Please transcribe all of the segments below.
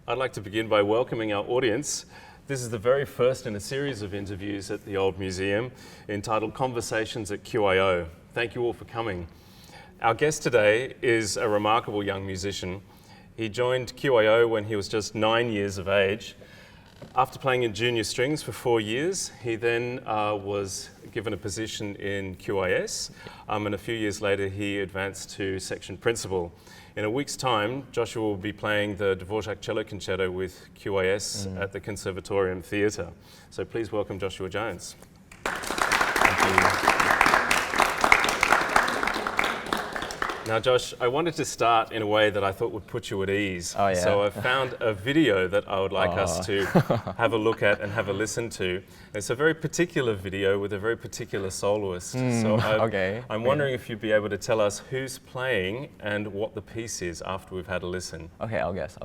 I'd like to begin by welcoming our audience. This is the very first in a series of interviews at the Old Museum entitled Conversations at QYO. Thank you all for coming. Our guest today is a remarkable young musician. He joined QYO when he was just 9 years of age. After playing in junior strings for 4 years, he then was given a position in QIS, and a few years later he advanced to section principal. In a week's time, Joshua will be playing the Dvorak Cello Concerto with QIS at the Conservatorium Theatre. So please welcome Joshua Jones. Thank you. Now, Josh, I wanted to start in a way that I thought would put you at ease. Oh, yeah. So I found a video that I would like us to have a look at and have a listen to. It's a very particular video with a very particular soloist. I'm wondering if you'd be able to tell us who's playing and what the piece is after we've had a listen. Okay, I'll guess.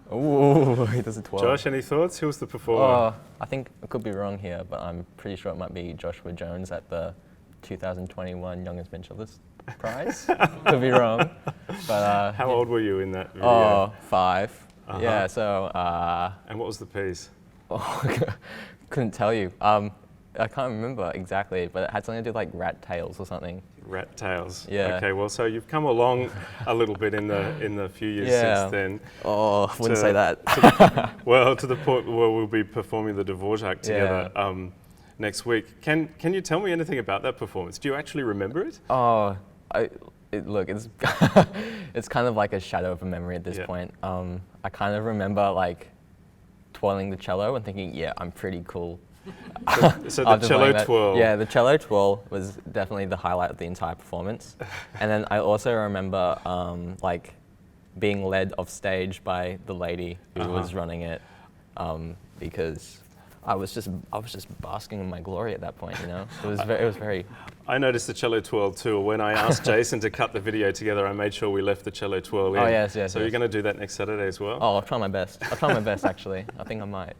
Ooh, he does a 12. Josh, any thoughts? Who was the performer? I think I could be wrong here, but I'm pretty sure it might be Joshua Jones at the 2021 Young Instrumentalist Prize. Could be wrong. But How old were you in that video? 5. Yeah, so... And what was the piece? Couldn't tell you. I can't remember exactly, but it had something to do with like rat tails or something. Rat tails. Yeah. Okay. Well, so you've come along a little bit in the few years since then. Oh, wouldn't say that. To the point where we'll be performing the Dvorak together next week. Can you tell me anything about that performance? Do you actually remember it? Look, it's it's kind of like a shadow of a memory at this point. I kind of remember like twirling the cello and thinking, yeah, I'm pretty cool. So the cello twirl. Yeah, the cello twirl was definitely the highlight of the entire performance. And then I also remember like being led off stage by the lady who was running it, because I was just basking in my glory at that point. You know, it was very. I noticed the cello twirl too. When I asked Jason to cut the video together, I made sure we left the cello twirl in. Oh yes. So you're going to do that next Saturday as well? Oh, I'll try my best. Actually. I think I might.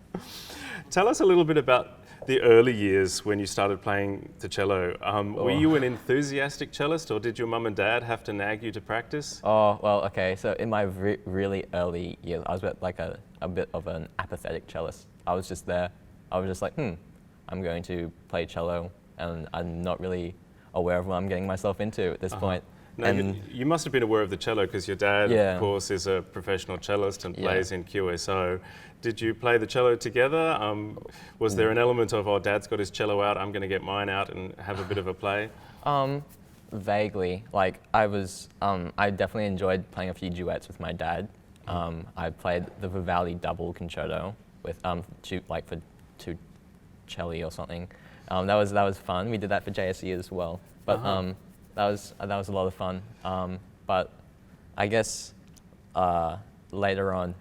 Tell us a little bit about the early years when you started playing the cello. Were you an enthusiastic cellist, or did your mum and dad have to nag you to practice? Oh, well, okay. So in my really early years, I was like a bit of an apathetic cellist. I was just there. I was just like, I'm going to play cello, and I'm not really aware of what I'm getting myself into at this point. No, you must have been aware of the cello because your dad, of course, is a professional cellist and plays in QSO. Did you play the cello together? Was there an element of, oh, Dad's got his cello out, I'm going to get mine out and have a bit of a play? Vaguely. Like I definitely enjoyed playing a few duets with my dad. I played the Vivaldi double concerto with for 2 celli or something. That was fun. We did that for JSE as well. But that was a lot of fun. But I guess later on,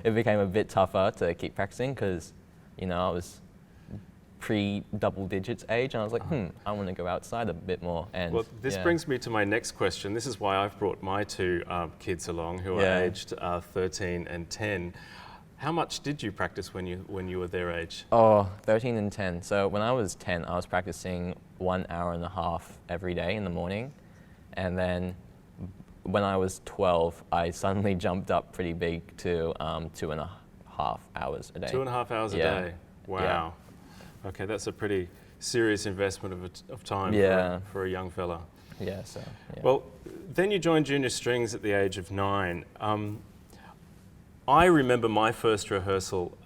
it became a bit tougher to keep practicing because, I was pre-double digits age, and I was like, I want to go outside a bit more. And well, this brings me to my next question. This is why I've brought my 2 kids along who are aged 13 and 10. How much did you practice when you were their age? Oh, 13 and 10. So when I was 10, I was practicing 1 hour and a half every day in the morning. And then when I was 12, I suddenly jumped up pretty big to 2.5 hours a day. 2.5 hours a day? Wow. Yeah. Okay, that's a pretty serious investment of time for a young fella. Yeah, so, yeah. Well, then you joined junior strings at the age of 9. I remember my first rehearsal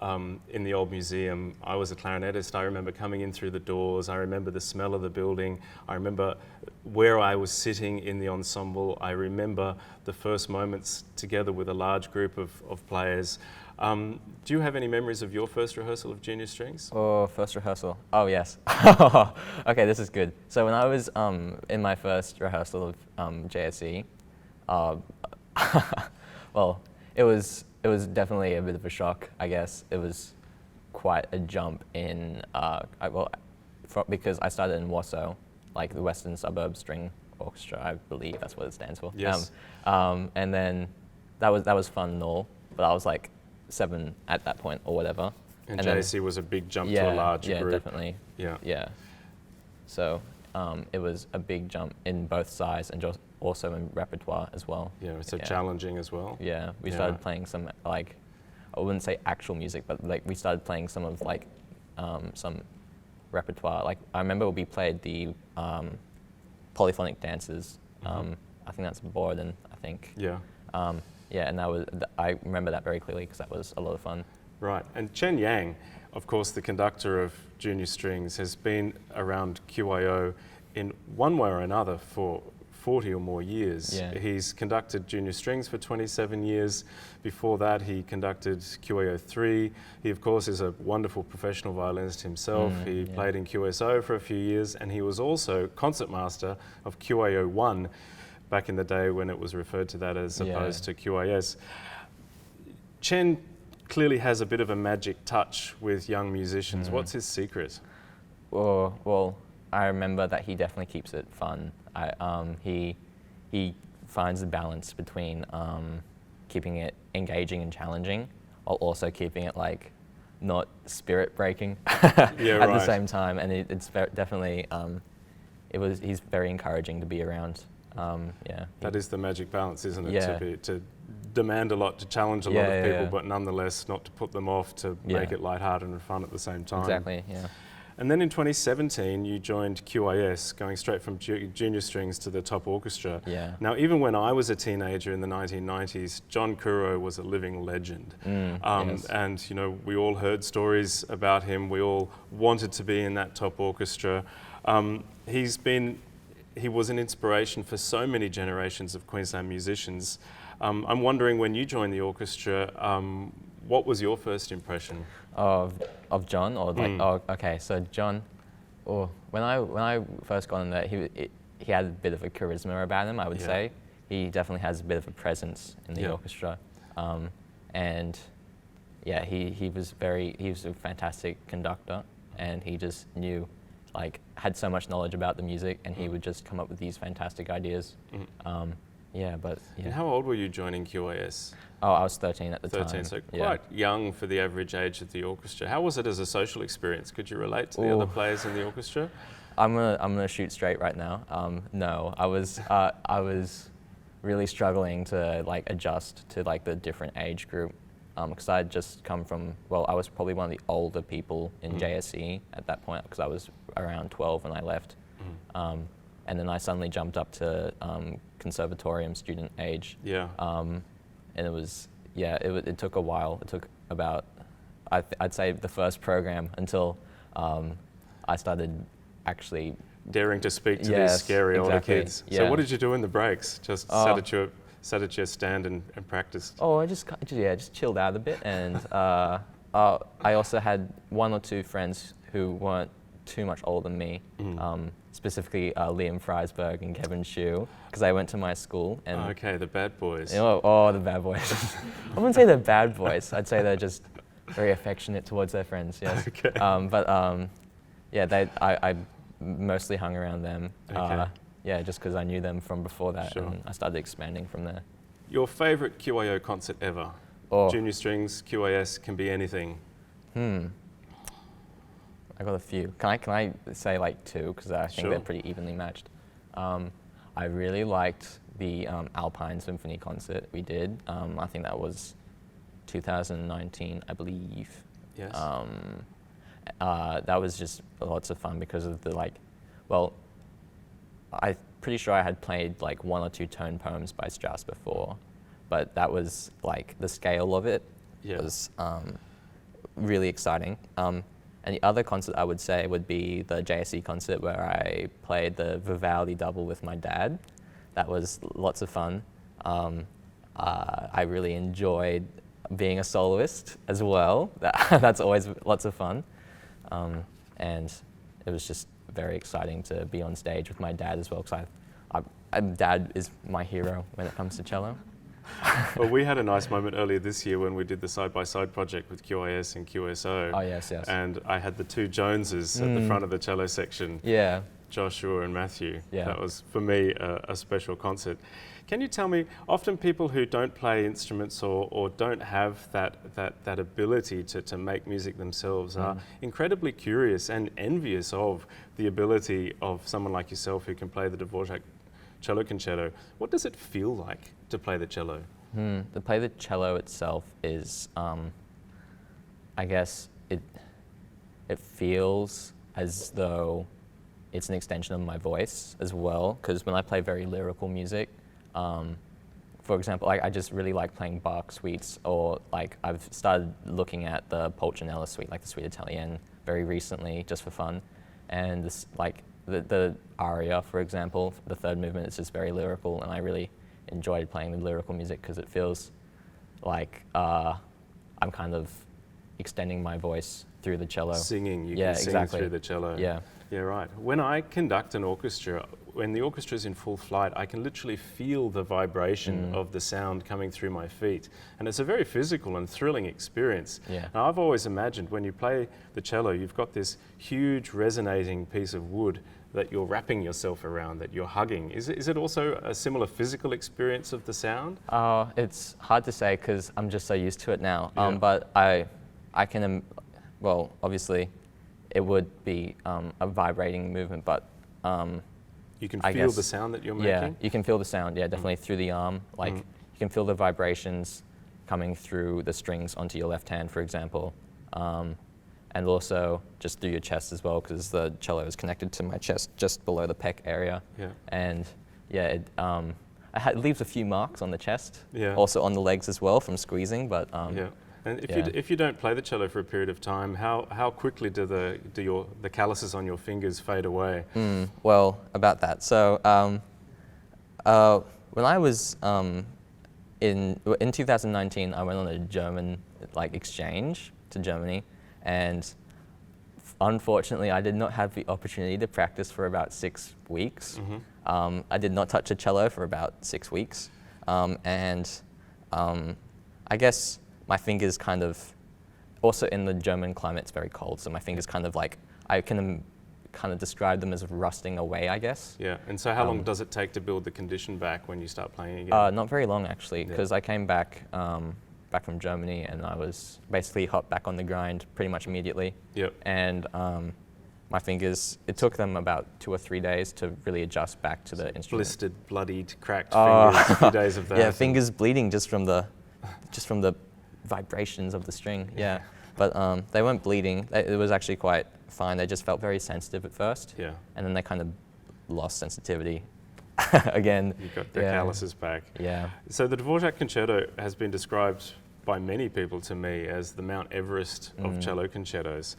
in the old museum. I was a clarinetist. I remember coming in through the doors. I remember the smell of the building. I remember where I was sitting in the ensemble. I remember the first moments together with a large group of players. Do you have any memories of your first rehearsal of junior strings? Oh, first rehearsal. Oh, yes. Okay, this is good. So when I was in my first rehearsal of JSE, well, it was definitely a bit of a shock, I guess. It was quite a jump in, because I started in WSO, like the Western Suburb String Orchestra, I believe that's what it stands for. Yes. And then that was fun and all, but I was like 7 at that point or whatever. And JSE was a big jump to a larger group. Yeah, definitely. Yeah. So it was a big jump in both sides and just also in repertoire as well. Yeah, it's so challenging as well. Yeah, we started playing some, like, I wouldn't say actual music, but like we started playing some of like some repertoire. Like I remember we played the polyphonic dances. I think that's Borden, I think. Yeah. And I remember that very clearly because that was a lot of fun. Right, and Chen Yang, of course, the conductor of junior strings, has been around QYO in one way or another for 40 or more years. Yeah. He's conducted junior strings for 27 years. Before that, he conducted QYO 3. He, of course, is a wonderful professional violinist himself. He played in QSO for a few years, and he was also concertmaster of QYO 1 back in the day when it was referred to that as opposed to QIS. Chen clearly has a bit of a magic touch with young musicians. What's his secret? Well, I remember that he definitely keeps it fun. He finds the balance between keeping it engaging and challenging, while also keeping it like not spirit breaking at the same time. And it's definitely he's very encouraging to be around. That is the magic balance, isn't it? To demand a lot, to challenge a lot of people, but nonetheless not to put them off, to make it lighthearted and fun at the same time. Exactly. Yeah. And then in 2017, you joined QIS, going straight from junior strings to the top orchestra. Yeah. Now, even when I was a teenager in the 1990s, John QYO was a living legend. Yes. And, you know, we all heard stories about him. We all wanted to be in that top orchestra. He was an inspiration for so many generations of Queensland musicians. I'm wondering, when you joined the orchestra, what was your first impression? Of John, or like, okay, so John, when I first got in there, he had a bit of a charisma about him, I would say. He definitely has a bit of a presence in the orchestra, and yeah, he was a fantastic conductor, and he just knew, like, had so much knowledge about the music, and he would just come up with these fantastic ideas. And how old were you joining QIS? Oh, I was 13 at the time. 13, so quite young for the average age of the orchestra. How was it as a social experience? Could you relate to the other players in the orchestra? I'm gonna shoot straight right now. No, I was really struggling to like adjust to like the different age group, because I'd just come from, I was probably one of the older people in JSE at that point, because I was around 12 when I left. And then I suddenly jumped up to conservatorium student age. And it was, it took a while. It took about, I'd say, the first program until I started actually daring to speak to these scary older kids. So what did you do in the breaks? Just sat at your stand and practiced? Oh, I just chilled out a bit, and I also had 1 or 2 friends who weren't too much older than me. Specifically Liam Freisberg and Kevin Shue, because they went to my school. And okay, the bad boys. The bad boys. I wouldn't say they're bad boys. I'd say they're just very affectionate towards their friends. Yes. Okay. I mostly hung around them. Okay. Just because I knew them from before that, Sure. and I started expanding from there. Your favourite QYO concert ever? Oh. Junior strings, QAS, can be anything. I got a few. Can I say like two, because I think Sure. they're pretty evenly matched. I really liked the Alpine Symphony concert we did. I think that was 2019, I believe. Yes. That was just lots of fun because of the I'm pretty sure I had played like one or two tone poems by Strauss before, but that was like the scale of it was really exciting. And the other concert I would say would be the JSC concert where I played the Vivaldi double with my dad. That was lots of fun. I really enjoyed being a soloist as well. That's always lots of fun. And it was just very exciting to be on stage with my dad as well, because Dad is my hero when it comes to cello. Well, we had a nice moment earlier this year when we did the side-by-side project with QYS and QSO. Oh, yes. And I had the two Joneses at the front of the cello section. Yeah. Joshua and Matthew. Yeah. That was, for me, a special concert. Can you tell me, often people who don't play instruments or don't have that ability to make music themselves are incredibly curious and envious of the ability of someone like yourself who can play the Dvorak Cello Concerto. What does it feel like to play the cello? To play the cello itself is, I guess, it feels as though it's an extension of my voice as well, because when I play very lyrical music, for example, I just really like playing Bach suites, or like I've started looking at the Pulcinella suite, like the Suite Italienne, very recently, just for fun. And this, like the aria, for example, the third movement is just very lyrical, and I really enjoyed playing the lyrical music because it feels like I'm kind of extending my voice through the cello. Singing, you can sing through the cello. Yeah. Yeah, right. When I conduct an orchestra, when the orchestra is in full flight, I can literally feel the vibration of the sound coming through my feet. And it's a very physical and thrilling experience. Yeah. Now, I've always imagined when you play the cello, you've got this huge resonating piece of wood that you're wrapping yourself around, that you're hugging. Is it also a similar physical experience of the sound? It's hard to say because I'm just so used to it now. Yeah. But I can, well, obviously, it would be a vibrating movement, but you can I feel guess, the sound that you're yeah, making? you can feel the sound, yeah, definitely through the arm. Like, you can feel the vibrations coming through the strings onto your left hand, for example. And also just through your chest as well, because the cello is connected to my chest just below the pec area. Yeah. And yeah, it leaves a few marks on the chest, Yeah. also on the legs as well from squeezing, but Yeah. And yeah. if you don't play the cello for a period of time, how quickly do the calluses on your fingers fade away? Well, about that. So when I was in 2019, I went on a German exchange to Germany, and unfortunately, I did not have the opportunity to practice for about 6 weeks. I did not touch a cello for about 6 weeks, and I guess my fingers kind of, also in the German climate, it's very cold, so my fingers kind of I can kind of describe them as rusting away, I guess. Yeah, and so how long does it take to build the condition back when you start playing again? Not very long, actually, because I came back from Germany, and I was basically hopped back on the grind pretty much immediately. Yep. And my fingers, it took them about 2 or 3 days to really adjust back to the instrument. Blistered, bloodied, cracked fingers, a few days of that. Yeah, fingers bleeding just from the vibrations of the string, yeah. But they weren't bleeding. It was actually quite fine. They just felt very sensitive at first. Yeah. And then they kind of lost sensitivity again. You got the calluses back. Yeah. So the Dvorak Concerto has been described by many people to me as the Mount Everest of cello concertos.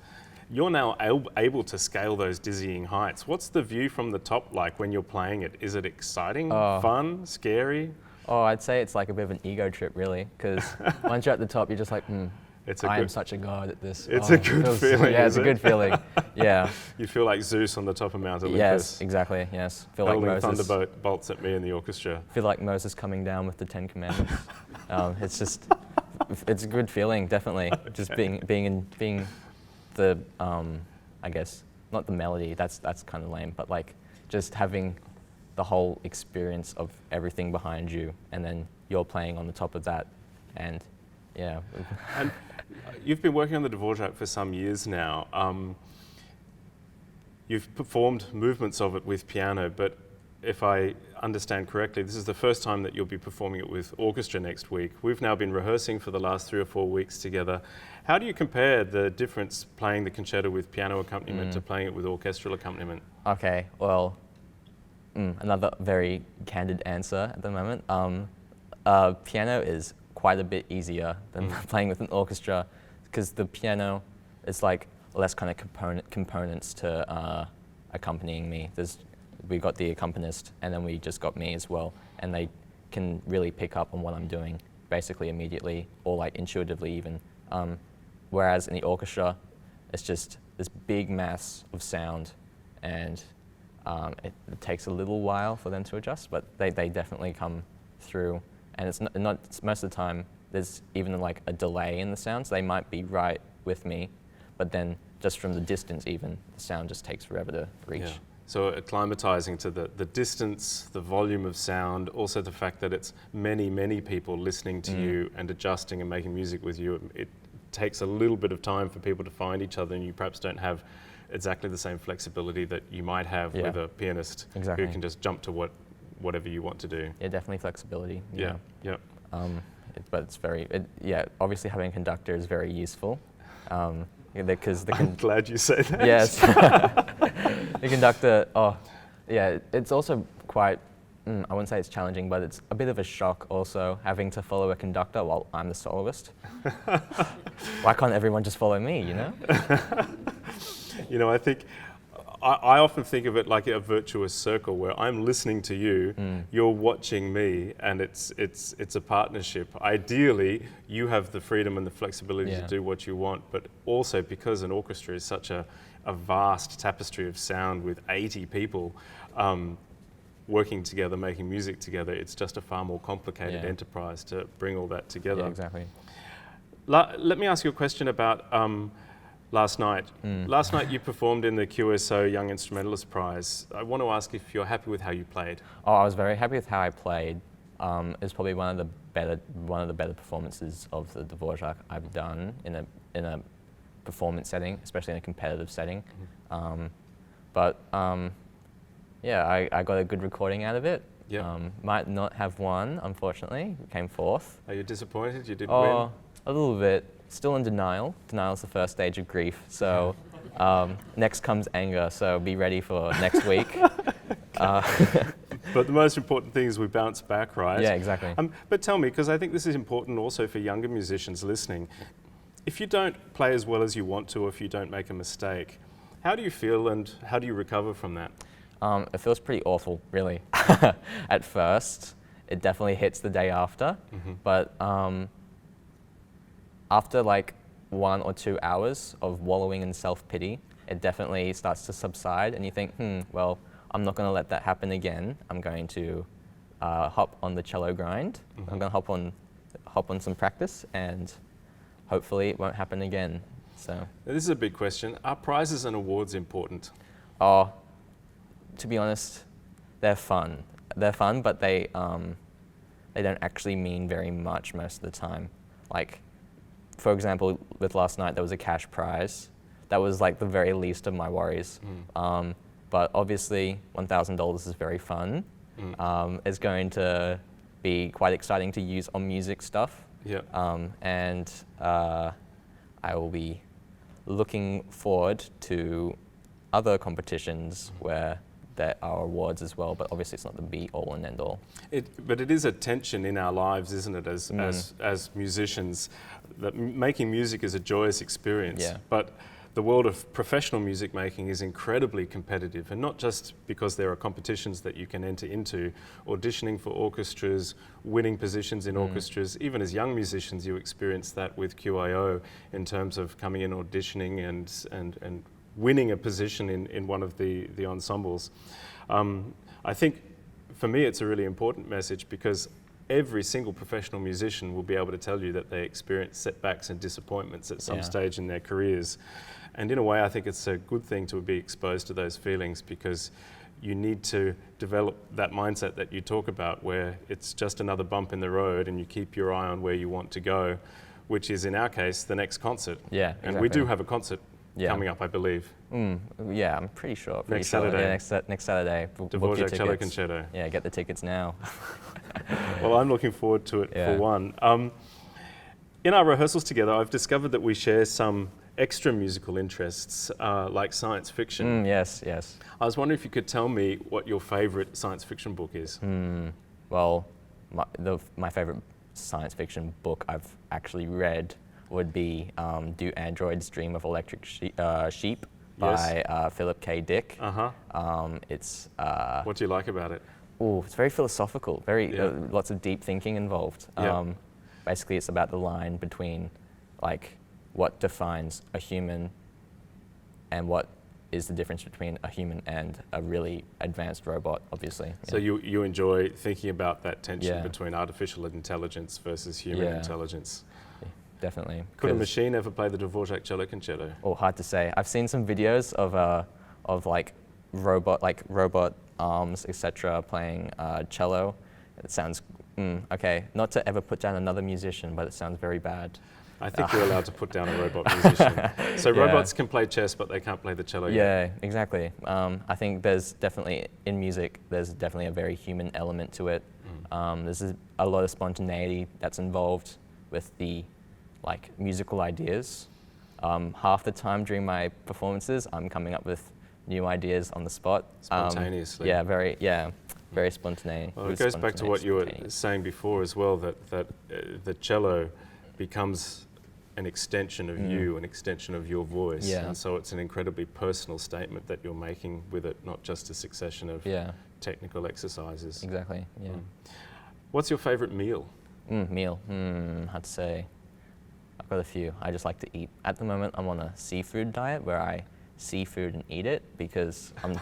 You're now able to scale those dizzying heights. What's the view from the top like when you're playing it? Is it exciting, fun, scary? Oh, I'd say it's like a bit of an ego trip, really, because once you're at the top, you're just like, I am such a god at this. It's a good feeling. Yeah, it's a good feeling. Yeah. You feel like Zeus on the top of Mount Olympus. Yes, exactly. Yes. Feel like Hurling Moses. thunderbolts at me in the orchestra. Feel like Moses coming down with the 10 Commandments. It's a good feeling, definitely. Okay. Just being the, I guess, not the melody. That's kind of lame, but just having the whole experience of everything behind you, and then you're playing on the top of that, and Yeah. And you've been working on the Dvorak for some years now. You've performed movements of it with piano, but if I understand correctly, this is the first time that you'll be performing it with orchestra next week. We've now been rehearsing for the last 3 or 4 weeks together. How do you compare the difference playing the concerto with piano accompaniment to playing it with orchestral accompaniment? Okay, well, another very candid answer at the moment. Piano is quite a bit easier than playing with an orchestra, because the piano is like less kind of components to accompanying me. We got the accompanist, and then we just got me as well, and they can really pick up on what I'm doing basically immediately, or like intuitively even. Whereas in the orchestra, it's just this big mass of sound, and it takes a little while for them to adjust, but they definitely come through. And it's not most of the time, there's even like a delay in the sound, so they might be right with me, but then just from the distance even, the sound just takes forever to reach. Yeah. So acclimatizing to the distance, the volume of sound, also the fact that it's many, many people listening to you and adjusting and making music with you, it takes a little bit of time for people to find each other, and you perhaps don't have exactly the same flexibility that you might have with a pianist who can just jump to whatever you want to do. Yeah, definitely flexibility. Yeah. But it's obviously having a conductor is very useful. Because I'm glad you say that. Yes. The conductor, it's also quite, I wouldn't say it's challenging, but it's a bit of a shock also having to follow a conductor while I'm the soloist. Why can't everyone just follow me, you know? I think, I often think of it like a virtuous circle where I'm listening to you, you're watching me, and it's a partnership. Ideally, you have the freedom and the flexibility to do what you want, but also because an orchestra is such a vast tapestry of sound with 80 people working together, making music together, it's just a far more complicated enterprise to bring all that together. Yeah, exactly. Let me ask you a question about last night. Last night you performed in the QYO Young Instrumentalist Prize. I want to ask if you're happy with how you played. Oh, I was very happy with how I played. It was probably one of the better performances of the Dvorak I've done in a performance setting, especially in a competitive setting. I got a good recording out of it. Might not have won, unfortunately. Came fourth. Are you disappointed you didn't win? A little bit. Still in denial. Denial is the first stage of grief. So next comes anger. So be ready for next week. But the most important thing is we bounce back, right? Yeah, exactly. But tell me, because I think this is important also for younger musicians listening. If you don't play as well as you want to, or if you don't make a mistake, how do you feel and how do you recover from that? It feels pretty awful, really. At first, it definitely hits the day after, but after like 1 or 2 hours of wallowing in self-pity, it definitely starts to subside, and you think, well, I'm not going to let that happen again. I'm going to hop on the cello grind. I'm going to hop on some practice, and hopefully it won't happen again. So now, this is a big question. Are prizes and awards important? Oh, to be honest, they're fun. They're fun, but they don't actually mean very much most of the time. Like, for example, with last night, there was a cash prize. That was like the very least of my worries. But obviously, $1,000 is very fun. It's going to be quite exciting to use on music stuff. And I will be looking forward to other competitions where there are awards as well, but obviously it's not the be-all and end-all. But it is a tension in our lives, isn't it, as musicians, that making music is a joyous experience. But the world of professional music making is incredibly competitive, and not just because there are competitions that you can enter into, auditioning for orchestras, winning positions in orchestras. Even as young musicians, you experience that with QYO in terms of coming in, auditioning and winning a position in one of the ensembles. I think for me it's a really important message, because every single professional musician will be able to tell you that they experience setbacks and disappointments at some stage in their careers. And in a way, I think it's a good thing to be exposed to those feelings, because you need to develop that mindset that you talk about, where it's just another bump in the road and you keep your eye on where you want to go. which is in our case the next concert. Yeah, And we exactly. do have a concert coming up, I believe. Yeah, I'm pretty sure. Next Saturday. Yeah, next Saturday. Book your Dvorak Cello tickets. Concerto. Yeah, get the tickets now. Well, I'm looking forward to it Yeah. for one. In our rehearsals together, I've discovered that we share some extra musical interests, like science fiction. Yes, yes. I was wondering if you could tell me what your favourite science fiction book is. Well, my favorite science fiction book I've actually read would be Do Androids Dream of Electric Sheep by Philip K. Dick. It's What do you like about it? it's very philosophical, lots of deep thinking involved. Basically, it's about the line between like what defines a human and what is the difference between a human and a really advanced robot, obviously. So you enjoy thinking about that tension Yeah. between artificial intelligence versus human Yeah. intelligence. Definitely. Could a 'Cause- machine ever play the Dvorak Cello Concerto? hard to say. I've seen some videos of like robot arms, etc., playing cello. It sounds okay. Not to ever put down another musician, but it sounds very bad. I think you're allowed to put down a robot musician. So Yeah. robots can play chess, but they can't play the cello yet. Yeah, exactly. I think there's definitely, in music, there's definitely a very human element to it. There's a lot of spontaneity that's involved with the musical ideas. Half the time during my performances, I'm coming up with new ideas on the spot. Spontaneously. Very spontaneous. Well, it goes back to what you were saying before as well, that the cello becomes an extension of you, an extension of your voice. Yeah. And so it's an incredibly personal statement that you're making with it, not just a succession of technical exercises. Exactly, yeah. What's your favourite meal? Meal, hard to say. I've got a few. I just like to eat. At the moment, I'm on a seafood diet where I see food and eat it because I'm,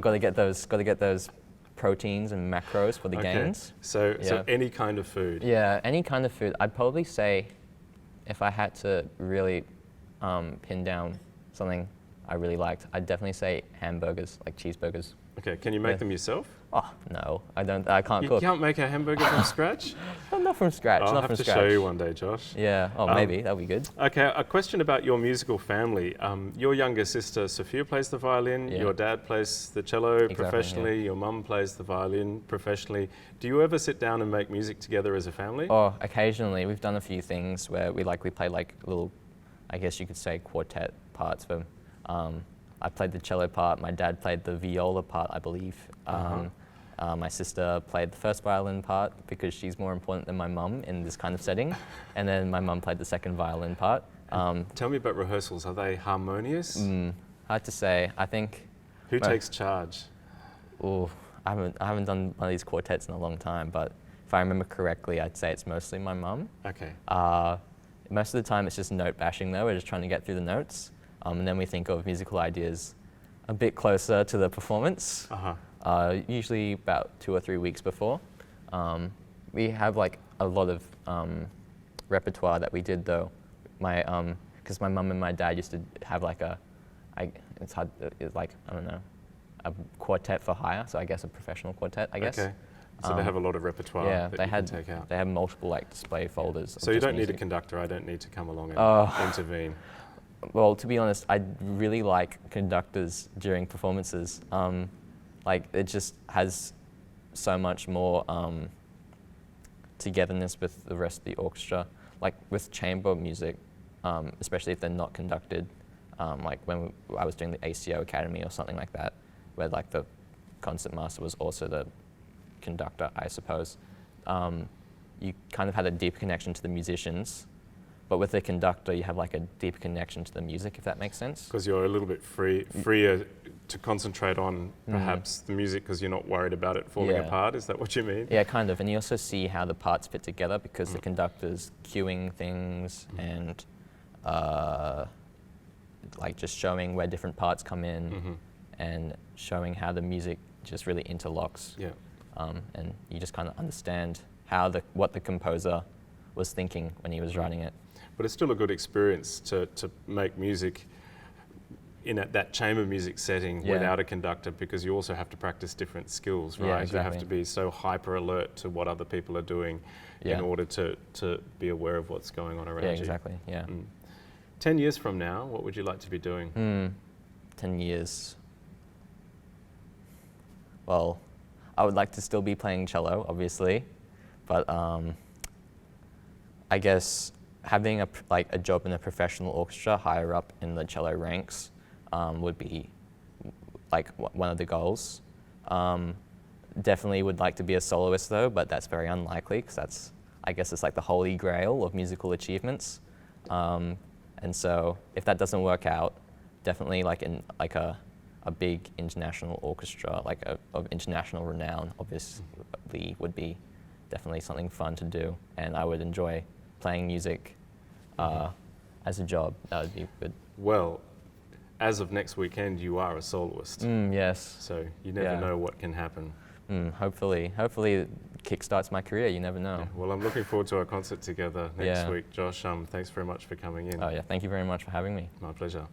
got to get those proteins and macros for the gains. So any kind of food. Yeah, any kind of food. I'd probably say, if I had to really pin down something I really liked, I'd definitely say hamburgers, like cheeseburgers. Okay, can you make them yourself? Oh, no, I don't. I can't You cook. can't make a hamburger from scratch? Oh, not from scratch. I'll not have from to scratch. show you one day, Josh. Yeah. Oh, maybe that'll be good. Okay, a question about your musical family. Your younger sister Sophia plays the violin. Yeah. Your dad plays the cello professionally. Your mum plays the violin professionally. Do you ever sit down and make music together as a family? Oh, occasionally. We've done a few things where we play like little, I guess you could say, quartet parts. But I played the cello part. My dad played the viola part, I believe. My sister played the first violin part because she's more important than my mum in this kind of setting. And then my mum played the second violin part. Tell me about rehearsals. Are they harmonious? Hard to say. I think... Who takes charge? Oh, I haven't done one of these quartets in a long time, but if I remember correctly, I'd say it's mostly my mum. Okay. Most of the time it's just note bashing though. We're just trying to get through the notes. And then we think of musical ideas a bit closer to the performance. Usually about 2 or 3 weeks before. We have like a lot of repertoire that we did though. Because my mum and my dad used to have like a quartet for hire, so I guess a professional quartet, I guess. Okay. So they have a lot of repertoire that you can take out. They have multiple display folders. So you don't need a conductor. I don't need to come along and intervene. Well, to be honest, I really like conductors during performances. It just has so much more togetherness with the rest of the orchestra. Like with chamber music, especially if they're not conducted, like when I was doing the ACO Academy or something like that, where like the concert master was also the conductor, I suppose. You kind of had a deep connection to the musicians. But with the conductor, you have like a deep connection to the music, if that makes sense. Because you're a little bit freer to concentrate on perhaps the music because you're not worried about it falling apart. Is that what you mean? Yeah, kind of. And you also see how the parts fit together because the conductor's cueing things and like just showing where different parts come in and showing how the music just really interlocks. Yeah. And you just kind of understand what the composer was thinking when he was writing it. But it's still a good experience to make music in that chamber music setting without a conductor, because you also have to practice different skills, right? Yeah, exactly. You have to be so hyper alert to what other people are doing in order to be aware of what's going on around you. Yeah, exactly, yeah. 10 years from now, what would you like to be doing? 10 years. Well, I would like to still be playing cello, obviously, but I guess having a job in a professional orchestra higher up in the cello ranks would be like one of the goals. Definitely would like to be a soloist though, but that's very unlikely because I guess it's like the holy grail of musical achievements. And so if that doesn't work out, definitely like in like a big international orchestra, like of international renown, obviously would be definitely something fun to do. And I would enjoy playing music as a job. That would be good. Well, as of next weekend, you are a soloist. Yes. So you never know what can happen. Hopefully it kickstarts my career. You never know. Yeah, well, I'm looking forward to our concert together next week. Josh, thanks very much for coming in. Oh yeah, thank you very much for having me. My pleasure.